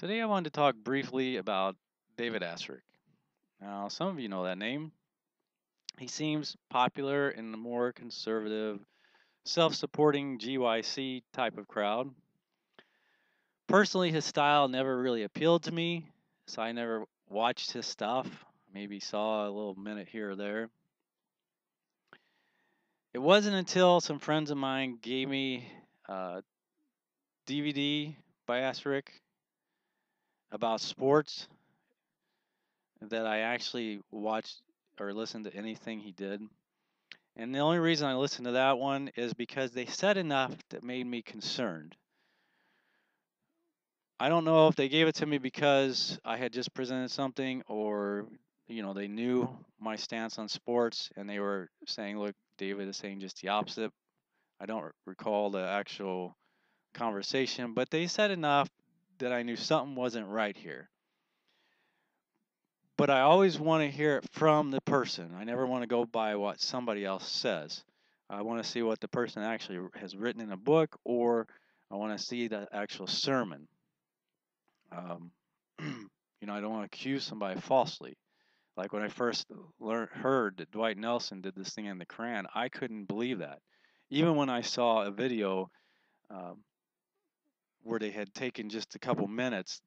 Today I wanted to talk briefly about David Asscherick. Now, some of you know that name. He seems popular in the more conservative, self-supporting GYC type of crowd. Personally, his style never really appealed to me, so I never watched his stuff. Maybe saw a little minute here or there. It wasn't until some friends of mine gave me a DVD by Asscherick about sports that I actually watched or listened to anything he did. And the only reason I listened to that one is because they said enough that made me concerned. I don't know if they gave it to me because I had just presented something or, they knew my stance on sports and they were saying, look, David is saying just the opposite. I don't recall the actual conversation, but they said enough that I knew something wasn't right here. But I always want to hear it from the person. I never want to go by what somebody else says. I want to see what the person actually has written in a book, or I want to see the actual sermon. Um, I don't want to accuse somebody falsely. Like when I first heard that Dwight Nelson did this thing in the Quran, I couldn't believe that. Even when I saw a video um, where they had taken just a couple minutes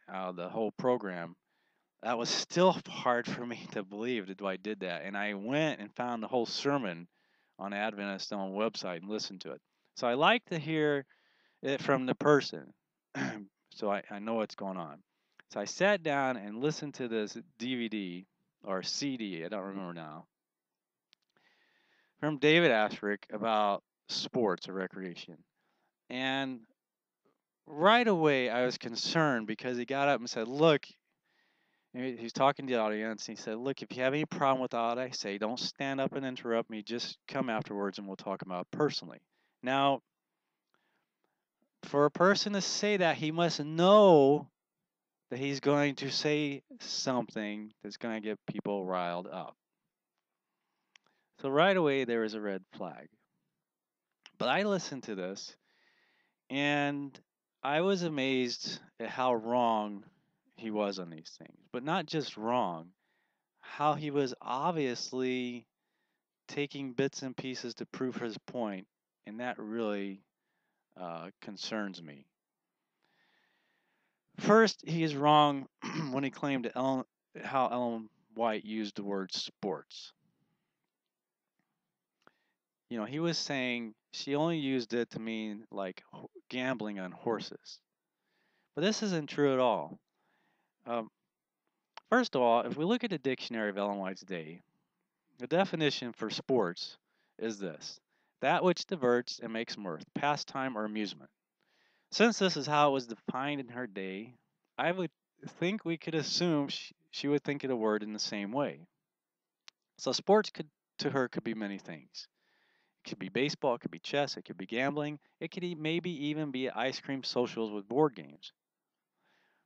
out of the whole program, that was still hard for me to believe that Dwight did that. And I went and found the whole sermon on Adventist on website and listened to it. So I like to hear it from the person, so I know what's going on. So I sat down and listened to this DVD or CD, I don't remember now, from David Asscherick about sports or recreation. And right away I was concerned because he got up and said, look, he's talking to the audience. And he said, look, if you have any problem with what I say, don't stand up and interrupt me. Just come afterwards and we'll talk about it personally. Now, for a person to say that, he must know that he's going to say something that's going to get people riled up. So right away, there is a red flag. But I listened to this and I was amazed at how wrong he was on these things. But not just wrong, how he was obviously taking bits and pieces to prove his point, and that really concerns me. First, he is wrong when he claimed how Ellen White used the word sports. He was saying she only used it to mean like gambling on horses. But this isn't true at all. Um, First of all, if we look at the dictionary of Ellen White's day, the definition for sports is this: that which diverts and makes mirth, pastime, or amusement. Since this is how it was defined in her day, I would think we could assume she would think of the word in the same way. So sports to her could be many things. It could be baseball, it could be chess, it could be gambling, it could maybe even be ice cream socials with board games.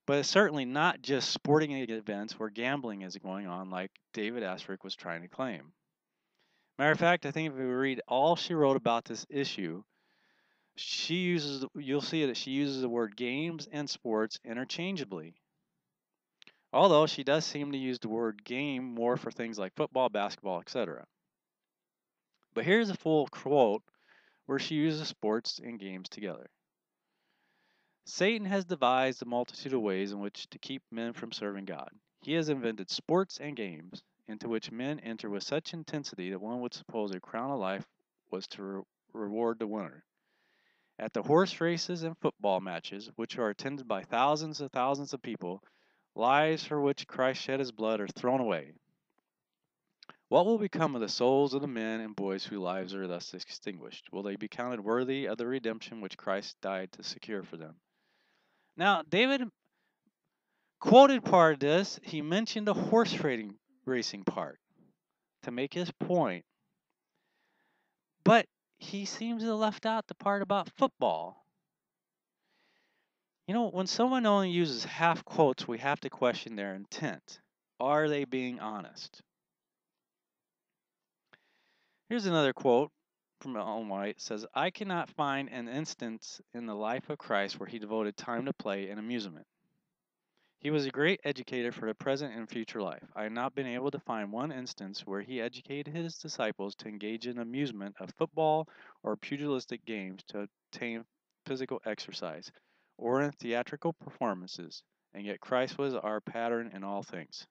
But it's certainly not just sporting events where gambling is going on like David Asscherick was trying to claim. Matter of fact, I think if we read all she wrote about this issue, you'll see that she uses the word games and sports interchangeably. Although she does seem to use the word game more for things like football, basketball, etc. But here's a full quote where she uses sports and games together. Satan has devised a multitude of ways in which to keep men from serving God. He has invented sports and games into which men enter with such intensity that one would suppose a crown of life was to reward the winner. At the horse races and football matches, which are attended by thousands and thousands of people, lives for which Christ shed his blood are thrown away. What will become of the souls of the men and boys whose lives are thus extinguished? Will they be counted worthy of the redemption which Christ died to secure for them? Now, David quoted part of this. He mentioned the racing part to make his point, but he seems to have left out the part about football. When someone only uses half quotes, we have to question their intent. Are they being honest? Here's another quote from Ellen White. It says, I cannot find an instance in the life of Christ where he devoted time to play and amusement. He was a great educator for the present and future life. I have not been able to find one instance where he educated his disciples to engage in amusement of football or pugilistic games to obtain physical exercise, or in theatrical performances, and yet Christ was our pattern in all things.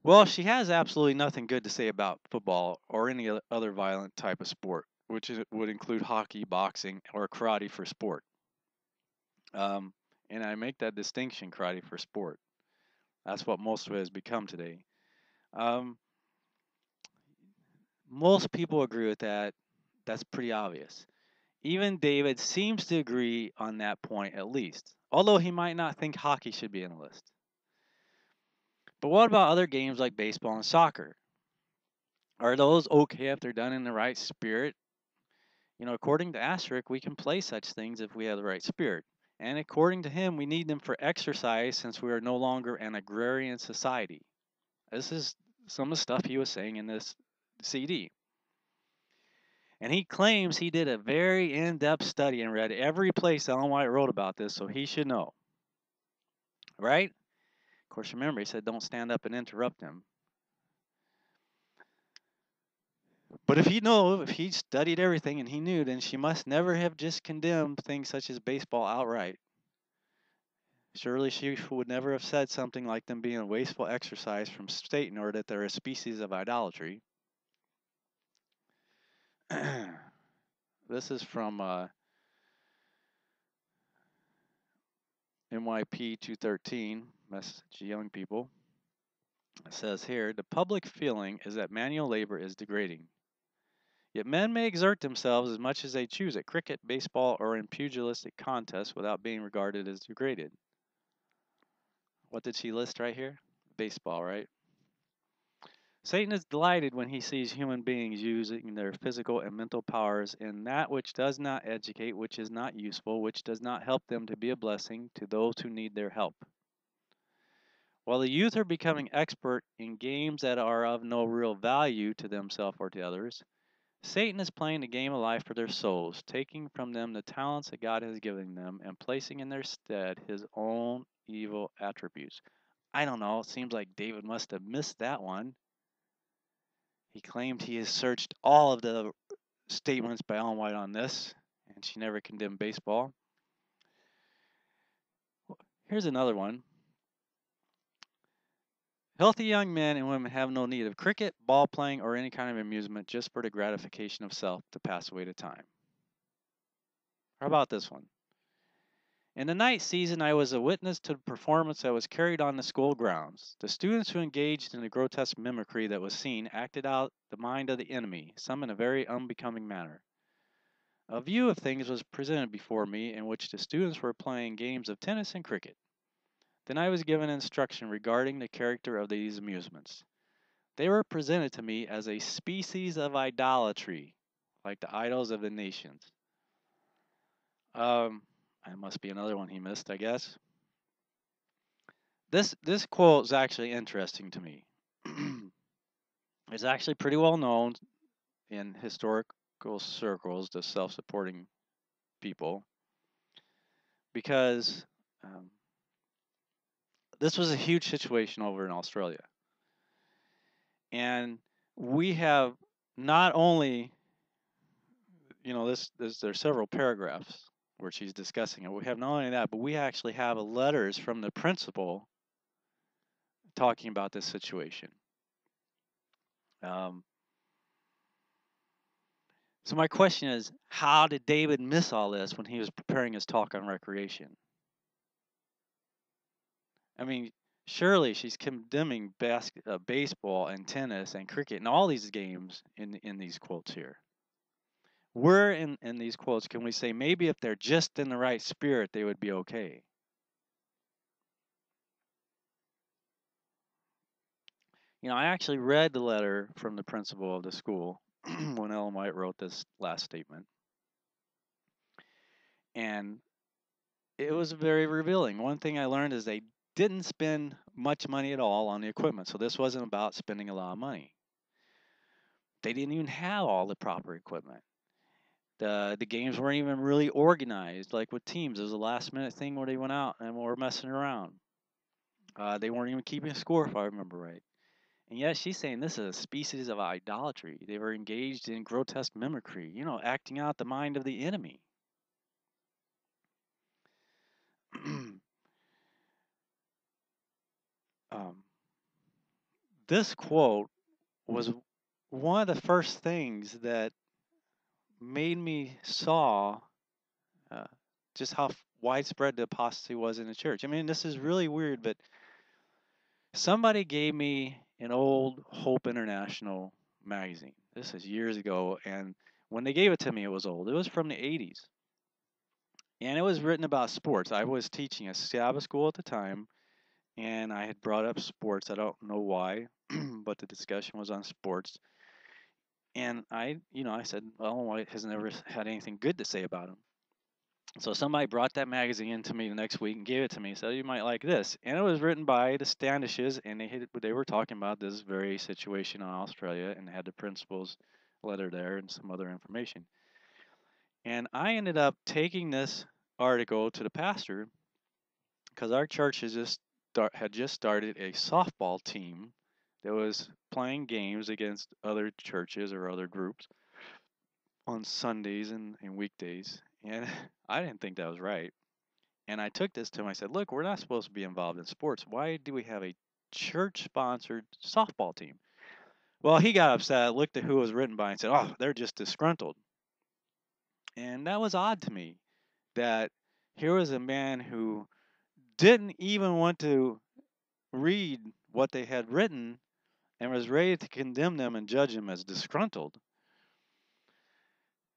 Well, she has absolutely nothing good to say about football or any other violent type of sport, which would include hockey, boxing, or karate for sport. Um, and I make that distinction, karate for sport. That's what most of it has become today. Um, most people agree with that. That's pretty obvious. Even David seems to agree on that point at least, although he might not think hockey should be in the list. But what about other games like baseball and soccer? Are those okay if they're done in the right spirit? According to Asscherick, we can play such things if we have the right spirit. And according to him, we need them for exercise since we are no longer an agrarian society. This is some of the stuff he was saying in this CD. And he claims he did a very in depth study and read every place Ellen White wrote about this, so he should know. Right? Of course, remember, he said don't stand up and interrupt him. But if he studied everything and he knew, then she must never have just condemned things such as baseball outright. Surely she would never have said something like them being a wasteful exercise from Satan or that they're a species of idolatry. This is from MYP 213, message to young people. It says here, the public feeling is that manual labor is degrading. Yet men may exert themselves as much as they choose at cricket, baseball, or in pugilistic contests without being regarded as degraded. What did she list right here? Baseball, right? Satan is delighted when he sees human beings using their physical and mental powers in that which does not educate, which is not useful, which does not help them to be a blessing to those who need their help. While the youth are becoming expert in games that are of no real value to themselves or to others, Satan is playing the game of life for their souls, taking from them the talents that God has given them and placing in their stead his own evil attributes. I don't know, it seems like David must have missed that one. He claimed he has searched all of the statements by Ellen White on this, and she never condemned baseball. Here's another one. Healthy young men and women have no need of cricket, ball playing, or any kind of amusement just for the gratification of self to pass away the time. How about this one? In the night season, I was a witness to the performance that was carried on the school grounds. The students who engaged in the grotesque mimicry that was seen acted out the mind of the enemy, some in a very unbecoming manner. A view of things was presented before me in which the students were playing games of tennis and cricket. Then I was given instruction regarding the character of these amusements. They were presented to me as a species of idolatry, like the idols of the nations. That must be another one he missed, I guess. This quote is actually interesting to me. It's actually pretty well known in historical circles to self-supporting people because this was a huge situation over in Australia. And we have not only, there's several paragraphs where she's discussing it. We have not only that, but we actually have letters from the principal talking about this situation. Um, so my question is, how did David miss all this when he was preparing his talk on recreation? I mean, surely she's condemning baseball and tennis and cricket and all these games in these quotes here. Where in these quotes can we say maybe if they're just in the right spirit, they would be okay? I actually read the letter from the principal of the school when Ellen White wrote this last statement. And it was very revealing. One thing I learned is they didn't spend much money at all on the equipment. So this wasn't about spending a lot of money. They didn't even have all the proper equipment. The games weren't even really organized, like with teams. It was a last minute thing where they went out and were messing around. They weren't even keeping score, if I remember right. And yet she's saying this is a species of idolatry. They were engaged in grotesque mimicry, acting out the mind of the enemy. um, this quote was one of the first things that made me saw uh, just how widespread the apostasy was in the church. I mean, this is really weird, but somebody gave me an old Hope International magazine. This is years ago, and when they gave it to me, it was old. It was from the 80s, and it was written about sports. I was teaching a Sabbath school at the time, and I had brought up sports. I don't know why, but the discussion was on sports. And I said, well, White has never had anything good to say about him. So somebody brought that magazine to me the next week and gave it to me. So you might like this, and it was written by the Standishes, and they were talking about this very situation in Australia, and had the principal's letter there and some other information. And I ended up taking this article to the pastor because our church had just started a softball team that was playing games against other churches or other groups on Sundays and weekdays. And I didn't think that was right. And I took this to him. I said, look, we're not supposed to be involved in sports. Why do we have a church sponsored softball team? Well, he got upset, looked at who it was written by, and said, oh, they're just disgruntled. And that was odd to me that here was a man who didn't even want to read what they had written and was ready to condemn them and judge them as disgruntled.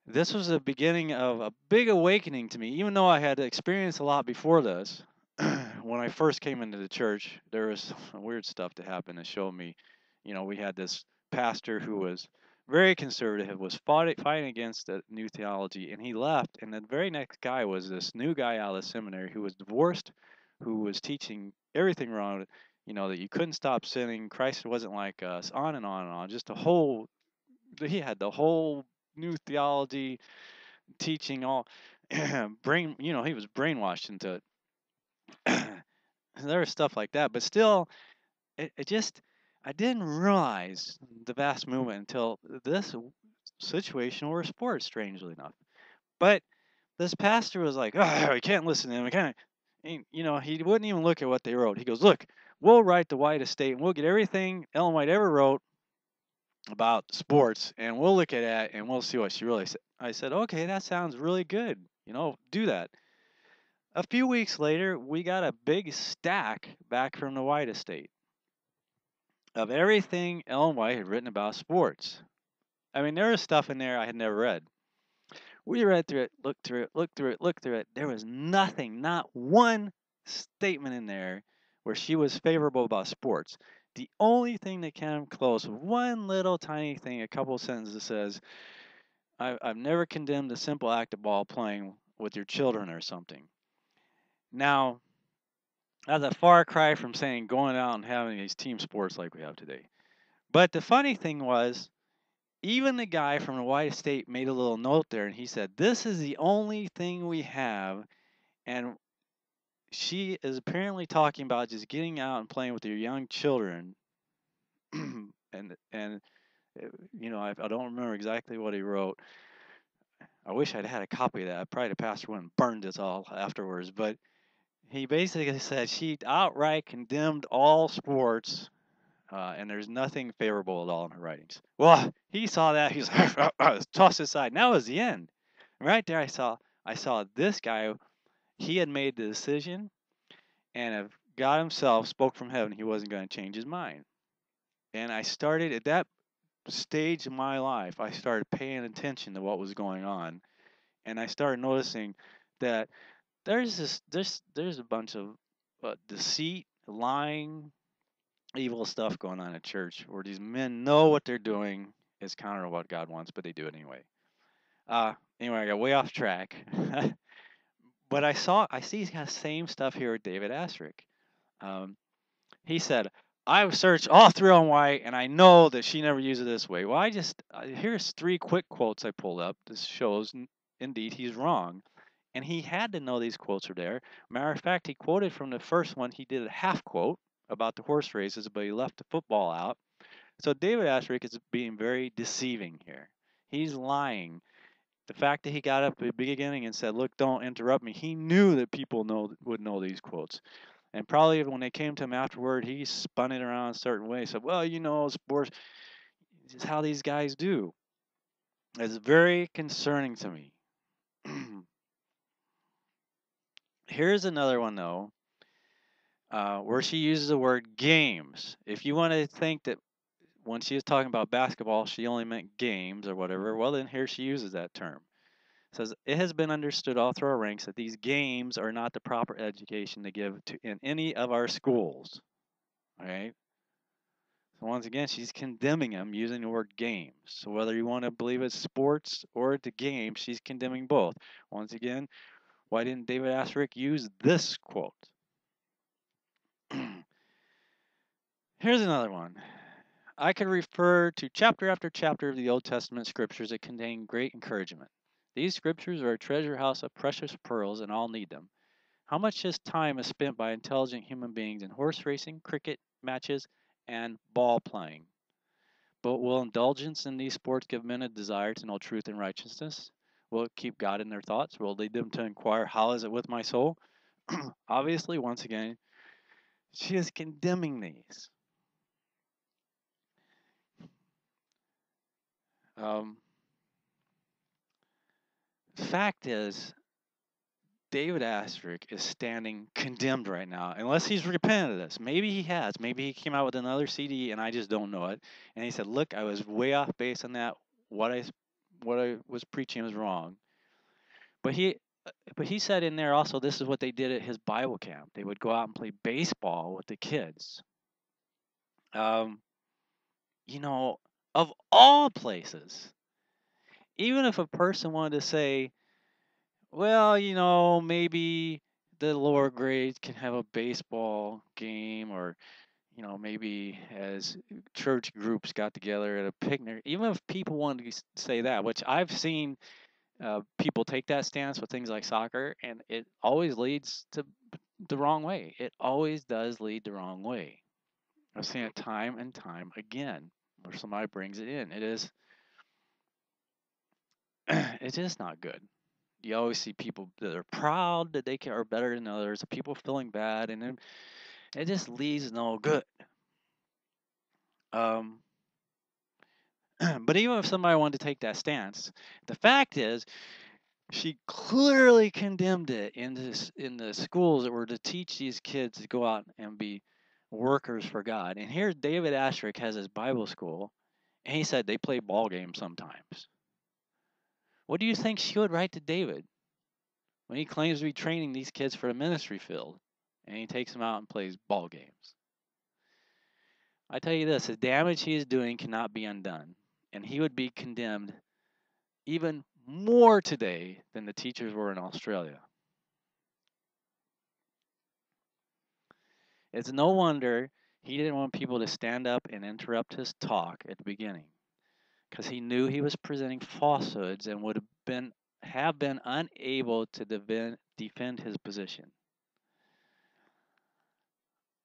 This was the beginning of a big awakening to me, even though I had experienced a lot before this. When I first came into the church, there was some weird stuff to happen that showed me, we had this pastor who was very conservative, was fighting against the new theology, and he left. And the very next guy was this new guy out of the seminary who was divorced, who was teaching everything wrong, that you couldn't stop sinning. Christ wasn't like us, on and on and on. Just he had the whole new theology teaching all he was brainwashed into it. There was stuff like that, but still, it just, I didn't realize the vast movement until this situation over sports, strangely enough. But this pastor was like, oh, I can't listen to him. I can't. He wouldn't even look at what they wrote. He goes, look, we'll write the White Estate and we'll get everything Ellen White ever wrote about sports, and we'll look at it and we'll see what she really said. I said, okay, that sounds really good. Do that. A few weeks later, we got a big stack back from the White Estate of everything Ellen White had written about sports. I mean, there was stuff in there I had never read. We read through it, looked through it, looked through it, looked through it. There was nothing, not one statement in there where she was favorable about sports. The only thing that came close, one little tiny thing, a couple sentences says, I've never condemned the simple act of ball playing with your children or something. Now, that's a far cry from saying going out and having these team sports like we have today. But the funny thing was, even the guy from the White Estate made a little note there, and he said, this is the only thing we have, and she is apparently talking about just getting out and playing with your young children. and I don't remember exactly what he wrote. I wish I'd had a copy of that. Probably the pastor went and burned it all afterwards. But he basically said she outright condemned all sports, and there's nothing favorable at all in her writings. Well, he saw that. He's tossed it aside. And that was the end. Right there, I saw this guy. He had made the decision, and if God Himself spoke from heaven, He wasn't going to change His mind. And I started at that stage of my life. I started paying attention to what was going on, and I started noticing that there's a bunch of deceit, lying, evil stuff going on at church where these men know what they're doing is counter to what God wants, but they do it anyway. Anyway, I got way off track. But I see kind of same stuff here with David Asscherick. He said, I've searched all through on why, and I know that she never used it this way. Well, here's 3 quick quotes I pulled up. This shows, indeed, he's wrong. And he had to know these quotes are there. Matter of fact, he quoted from the first one. He did a half quote about the horse races, but he left the football out. So David Asscherick is being very deceiving here. He's lying. The fact that he got up at the beginning and said, "Look, don't interrupt me," he knew that people would know these quotes. And probably when they came to him afterward, he spun it around a certain way. Said, "Well, sports is how these guys do." It's very concerning to me. Here's another one though, where she uses the word games. If you want to think that when she was talking about basketball, she only meant games or whatever, well, then here she uses that term. It says, "It has been understood all through our ranks that these games are not the proper education to give to in any of our schools." All right. So once again, she's condemning them using the word games. So whether you want to believe it's sports or the game, she's condemning both. Once again, why didn't David Asscherick use this quote? Here's another one. "I could refer to chapter after chapter of the Old Testament scriptures that contain great encouragement. These scriptures are a treasure house of precious pearls, and all need them. How much this time is spent by intelligent human beings in horse racing, cricket matches, and ball playing. But will indulgence in these sports give men a desire to know truth and righteousness? Will it keep God in their thoughts? Will it lead them to inquire, how is it with my soul?" Obviously, once again, she is condemning these. Um, Fact is, David Asterisk is standing condemned right now, unless he's repented of this. Maybe he has. Maybe he came out with another CD and I just don't know it. And he said, "Look, I was way off base on that. What I was preaching was wrong." But he said in there also, this is what they did at his Bible camp. They would go out and play baseball with the kids. Um, you know, of all places, even if a person wanted to say, "Well, maybe the lower grades can have a baseball game," or, maybe as church groups got together at a picnic, even if people wanted to say that, which I've seen people take that stance with things like soccer, and it always leads to the wrong way. It always does lead the wrong way. I've seen it time and time again where somebody brings it in. It's just not good. You always see people that are proud that are better than others, people feeling bad, and then it just leaves no good. Um, but even if somebody wanted to take that stance, the fact is, she clearly condemned it in the schools that were to teach these kids to go out and be workers for God. And here David Asscherick has his Bible school, and he said they play ball games sometimes. What do you think she would write to David when he claims to be training these kids for a ministry field, and he takes them out and plays ball games? I tell you this, the damage he is doing cannot be undone, and he would be condemned even more today than the teachers were in Australia. It's no wonder he didn't want people to stand up and interrupt his talk at the beginning, because he knew he was presenting falsehoods and would have been unable to defend his position.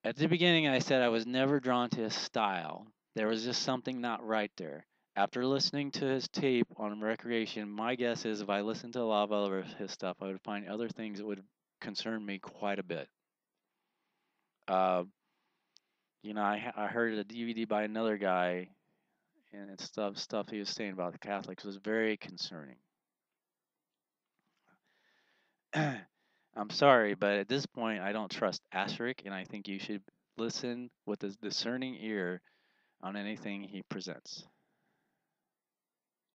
At the beginning, I said I was never drawn to his style. There was just something not right there. After listening to his tape on recreation, my guess is if I listened to a lot of other his stuff, I would find other things that would concern me quite a bit. Uh, I heard a DVD by another guy, and it's stuff he was saying about the Catholics was very concerning. I'm sorry, but at this point, I don't trust Asscherick, and I think you should listen with a discerning ear on anything he presents.